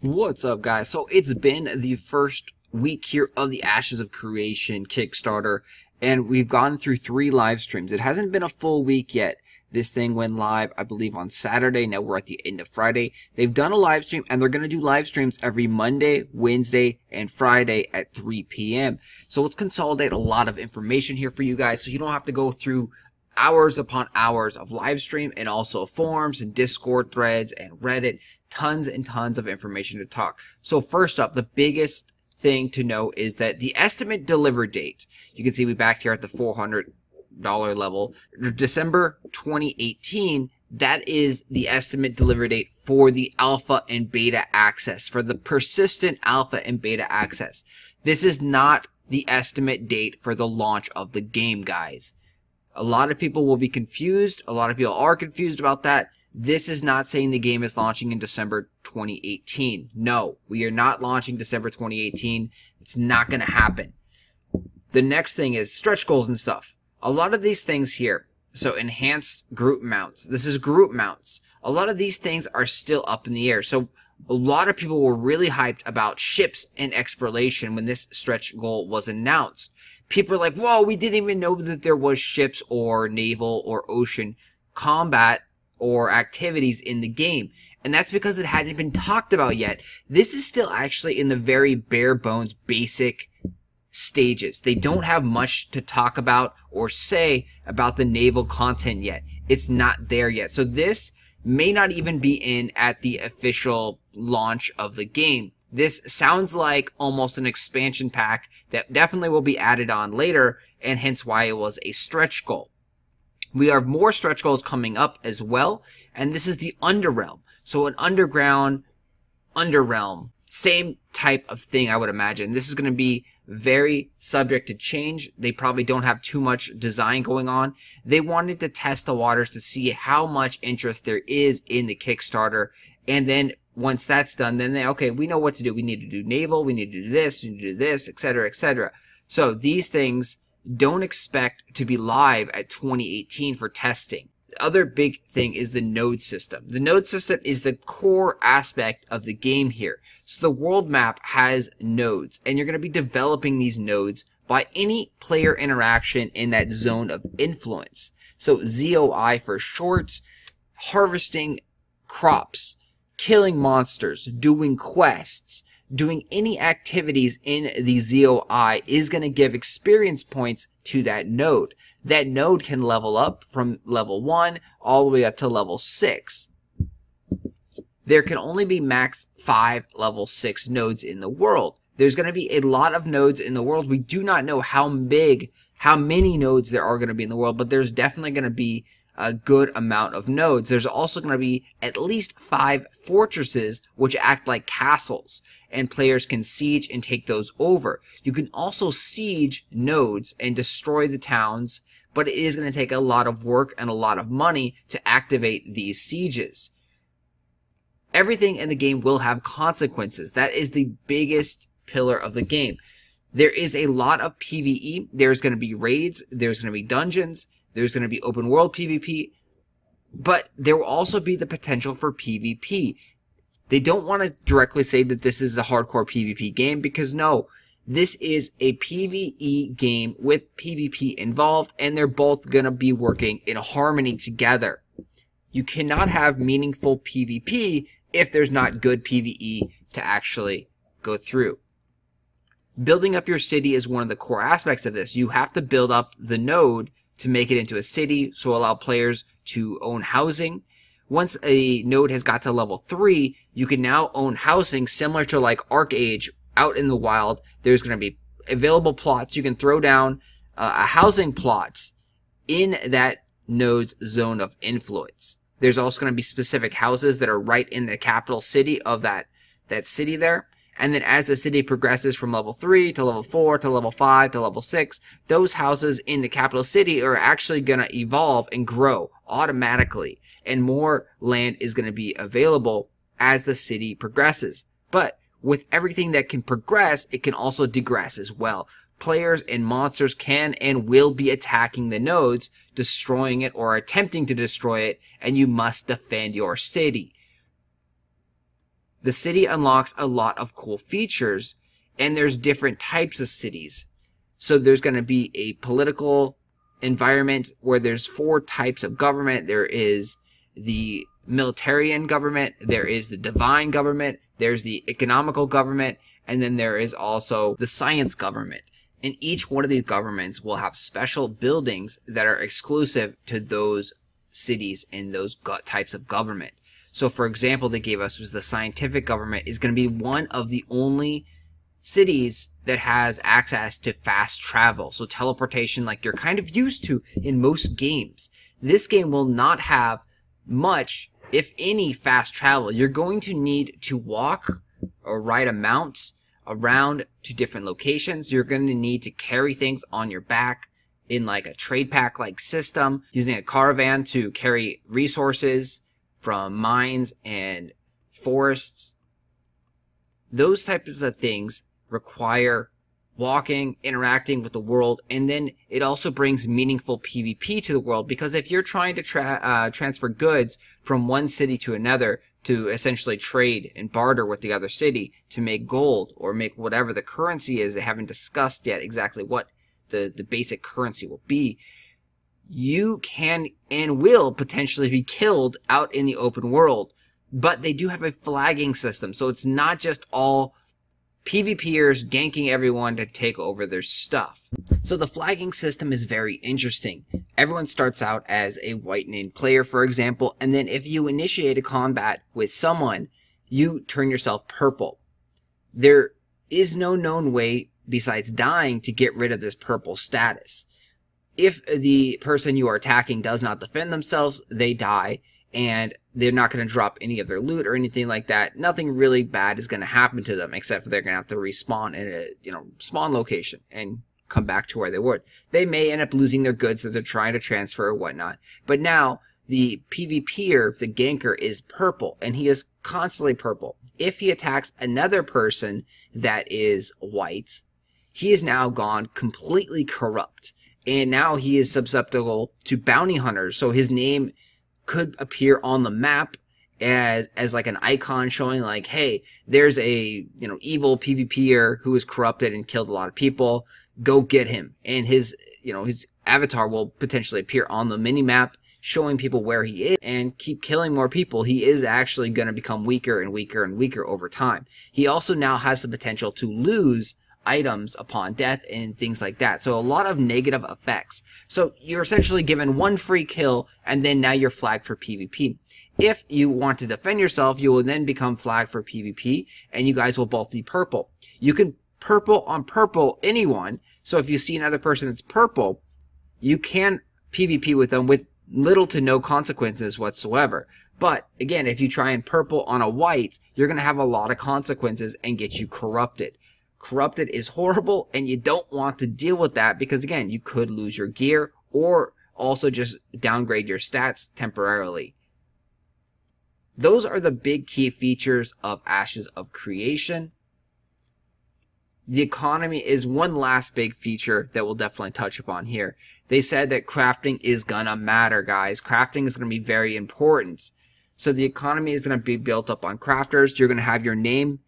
What's up, guys? So it's been the first week here of the Ashes of Creation Kickstarter, and we've gone through 3 live streams. It hasn't been a full week yet. This thing went live, I believe, on Saturday. Now we're at the end of Friday. They've done a live stream, and they're going to do live streams every Monday, Wednesday, and Friday at 3 p.m. So let's consolidate a lot of information here for you guys so you don't have to go through hours upon hours of live stream, and also forums and Discord threads and Reddit. Tons and tons of information to talk. So first up, the biggest thing to know is that the estimate deliver date, you can see we back here at the $400 level, December 2018. That is the estimate delivery date for the alpha and beta access, for the persistent alpha and beta access. This is not the estimate date for the launch of the game, guys. A lot of people will be confused. A lot of people are confused about that. This is not saying the game is launching in December 2018. No, we are not launching December 2018. It's not going to happen. The next thing is stretch goals and stuff. A lot of these things here, so enhanced group mounts. This is group mounts. A lot of these things are still up in the air. So a lot of people were really hyped about ships and exploration when this stretch goal was announced. People are like, whoa, we didn't even know that there was ships or naval or ocean combat or activities in the game. And that's because it hadn't been talked about yet. This is still actually in the very bare bones basic stages. They don't have much to talk about or say about the naval content yet. It's not there yet. So this may not even be in at the official launch of the game. This sounds like almost an expansion pack that definitely will be added on later, and hence why it was a stretch goal. We have more stretch goals coming up as well, and this is the Underrealm. So an underground Underrealm, same type of thing, I would imagine. This is going to be very subject to change. They probably don't have too much design going on. They wanted to test the waters to see how much interest there is in the Kickstarter, and then once that's done, then okay, we know what to do. We need to do naval, we need to do this, we need to do this, etc., etc. So these things don't expect to be live at 2018 for testing. The other big thing is the node system. The node system is the core aspect of the game here. So the world map has nodes, and you're going to be developing these nodes by any player interaction in that zone of influence. So ZOI for short, harvesting crops, killing monsters, doing quests, doing any activities in the ZOI is going to give experience points to that node. That node can level up from level 1 all the way up to level 6. There can only be max 5 level 6 nodes in the world. There's going to be a lot of nodes in the world. We do not know how many nodes there are going to be in the world, but there's definitely going to be a good amount of nodes. There's also going to be at least 5 fortresses which act like castles, and players can siege and take those over. You can also siege nodes and destroy the towns, but it is going to take a lot of work and a lot of money to activate these sieges. Everything in the game will have consequences. That is the biggest pillar of the game. There is a lot of PvE. There's going to be raids. There's going to be dungeons. There's going to be open world PvP, but there will also be the potential for PvP. They don't want to directly say that this is a hardcore PvP game, because no, this is a PvE game with PvP involved, and they're both going to be working in harmony together. You cannot have meaningful PvP if there's not good PvE to actually go through. Building up your city is one of the core aspects of this. You have to build up the node to make it into a city, so allow players to own housing. Once a node has got to level 3, you can now own housing similar to like ArcAge out in the wild. There's going to be available plots. You can throw down a housing plot in that node's zone of influence. There's also going to be specific houses that are right in the capital city of that city there. And then as the city progresses from level 3 to level 4 to level 5 to level 6, those houses in the capital city are actually going to evolve and grow automatically. And more land is going to be available as the city progresses. But with everything that can progress, it can also degress as well. Players and monsters can and will be attacking the nodes, destroying it or attempting to destroy it, and you must defend your city. the city unlocks a lot of cool features, and there's different types of cities. So there's going to be a political environment where there's 4 types of government. There is the militarian government, there is the divine government, there's the economical government, and then there is also the science government. And each one of these governments will have special buildings that are exclusive to those cities and those types of government. So for example, they gave us was the scientific government is going to be one of the only cities that has access to fast travel. So teleportation like you're kind of used to in most games. This game will not have much, if any, fast travel. You're going to need to walk or ride a mount around to different locations. You're going to need to carry things on your back in like a trade pack like system, using a caravan to carry resources from mines and forests. Those types of things require walking, interacting with the world, and then it also brings meaningful PvP to the world, because if you're trying to transfer goods from one city to another to essentially trade and barter with the other city to make gold or make whatever the currency is, they haven't discussed yet exactly what the basic currency will be, you can and will potentially be killed out in the open world. But they do have a flagging system, so it's not just all PvPers ganking everyone to take over their stuff. So the flagging system is very interesting. Everyone starts out as a white named player, for example, and then if you initiate a combat with someone, you turn yourself purple. There is no known way besides dying to get rid of this purple status. If the person you are attacking does not defend themselves, they die, and they're not going to drop any of their loot or anything like that. Nothing really bad is going to happen to them, except for they're going to have to respawn in a spawn location and come back to where they were. They may end up losing their goods that they're trying to transfer or whatnot. But now the PvPer, the ganker, is purple, and he is constantly purple. If he attacks another person that is white, he is now gone completely corrupt, and now he is susceptible to bounty hunters. So his name could appear on the map as like an icon showing like, hey, there's a evil PvPer who is corrupted and killed a lot of people. Go get him. And his avatar will potentially appear on the mini map, showing people where he is, and keep killing more people. He is actually going to become weaker and weaker and weaker over time. He also now has the potential to lose items upon death and things like that. So a lot of negative effects. So you're essentially given one free kill, and then now you're flagged for PvP. If you want to defend yourself, you will then become flagged for PvP, and you guys will both be purple. You can purple on purple anyone. So if you see another person that's purple, you can PvP with them with little to no consequences whatsoever. But again, if you try and purple on a white, you're going to have a lot of consequences and get you corrupted. Corrupted is horrible, and you don't want to deal with that because, again, you could lose your gear or also just downgrade your stats temporarily. Those are the big key features of Ashes of Creation. The economy is one last big feature that we'll definitely touch upon here. They said that crafting is gonna matter, guys. Crafting is gonna be very important. So the economy is gonna be built up on crafters. You're gonna have your name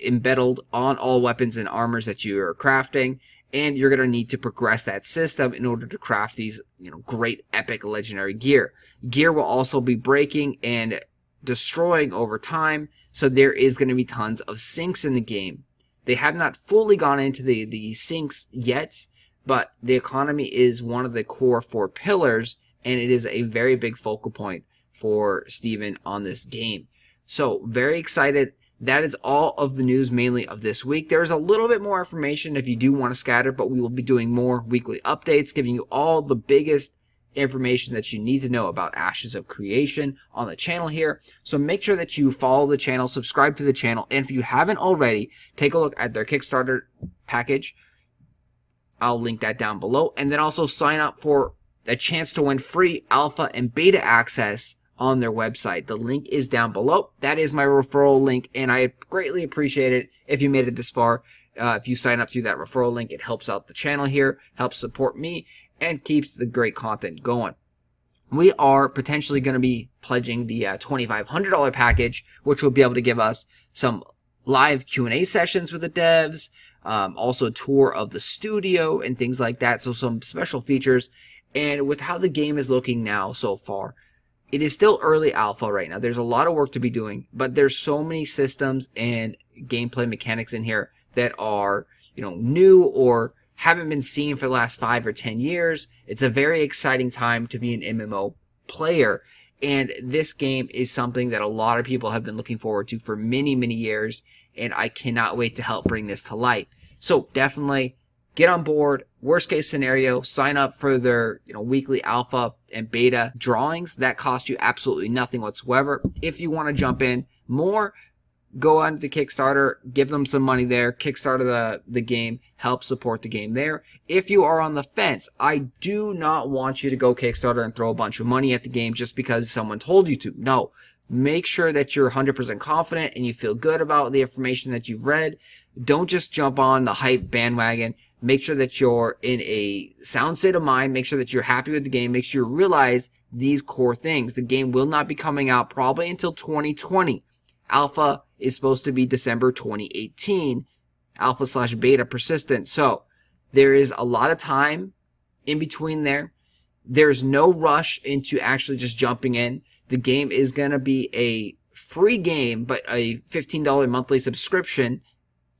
embedded on all weapons and armors that you are crafting, and you're going to need to progress that system in order to craft these great epic legendary gear. Gear will also be breaking and destroying over time, so there is going to be tons of sinks in the game. They have not fully gone into the sinks yet, but the economy is one of the core 4 pillars, and it is a very big focal point for Steven on this game. So very excited. That is all of the news mainly of this week. There's a little bit more information if you do want to scatter, but we will be doing more weekly updates, giving you all the biggest information that you need to know about Ashes of Creation on the channel here. So make sure that you follow the channel, subscribe to the channel, and if you haven't already, take a look at their Kickstarter package. I'll link that down below. And then also sign up for a chance to win free alpha and beta access on their website. The link is down below. That is my referral link, and I greatly appreciate it if you made it this far. If you sign up through that referral link, it helps out the channel here, helps support me, and keeps the great content going. we are potentially going to be pledging the $2,500 package, which will be able to give us some live Q&A sessions with the devs, also a tour of the studio and things like that. So some special features. And with how the game is looking now so far, it is still early alpha right now. There's a lot of work to be doing, but there's so many systems and gameplay mechanics in here that are, new or haven't been seen for the last 5 or 10 years. It's a very exciting time to be an MMO player. And this game is something that a lot of people have been looking forward to for many, many years. And I cannot wait to help bring this to life. So definitely get on board. Worst case scenario, sign up for their weekly alpha and beta drawings. That cost you absolutely nothing whatsoever. If you want to jump in more, go on the Kickstarter, give them some money there, Kickstarter the game, help support the game there. If you are on the fence, I do not want you to go Kickstarter and throw a bunch of money at the game just because someone told you to. No. Make sure that you're 100% confident and you feel good about the information that you've read. Don't just jump on the hype bandwagon. Make sure that you're in a sound state of mind. Make sure that you're happy with the game. Make sure you realize these core things. The game will not be coming out probably until 2020. Alpha is supposed to be December 2018. Alpha/beta persistent. So there is a lot of time in between there. There's no rush into actually just jumping in. The game is going to be a free game, but a $15 monthly subscription.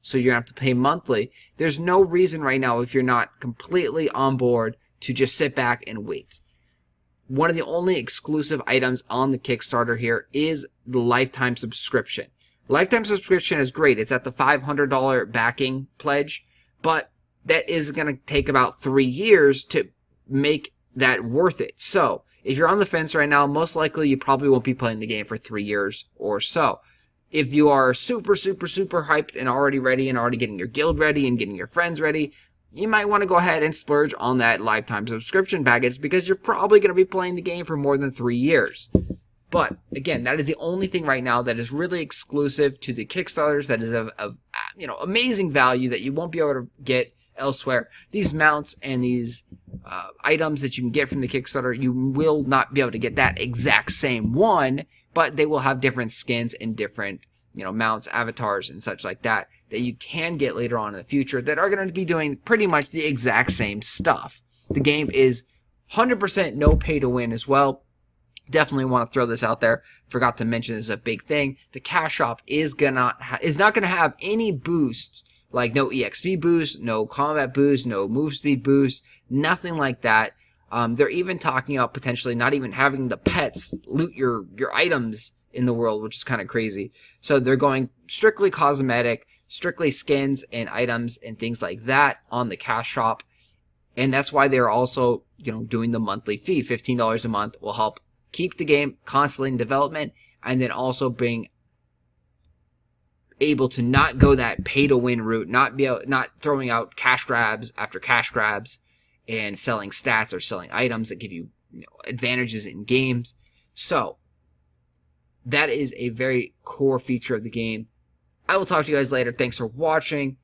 So you're going to have to pay monthly. There's no reason right now, if you're not completely on board, to just sit back and wait. One of the only exclusive items on the Kickstarter here is the lifetime subscription. Lifetime subscription is great. It's at the $500 backing pledge, but that is going to take about 3 years to make that worth it. So if you're on the fence right now, most likely you probably won't be playing the game for 3 years or so. If you are super, super, super hyped and already ready and already getting your guild ready and getting your friends ready, you might want to go ahead and splurge on that lifetime subscription package because you're probably going to be playing the game for more than 3 years. But again, that is the only thing right now that is really exclusive to the Kickstarters, that is of amazing value that you won't be able to get elsewhere. These mounts and these items that you can get from the Kickstarter, you will not be able to get that exact same one, but they will have different skins and different mounts, avatars, and such like that you can get later on in the future that are going to be doing pretty much the exact same stuff. The game is 100% no pay to win as well. Definitely want to throw this out there. Forgot to mention this is a big thing. The cash shop is not going to have any boosts, like no EXP boost, no combat boost, no move speed boost, nothing like that. They're even talking about potentially not even having the pets loot your items in the world, which is kind of crazy. So they're going strictly cosmetic, strictly skins and items and things like that on the cash shop. And that's why they're also, doing the monthly fee. $15 a month will help keep the game constantly in development, and then also being able to not go that pay to win route, not throwing out cash grabs after cash grabs and selling stats or selling items that give you, advantages in games. So that is a very core feature of the game. I will talk to you guys later. Thanks for watching.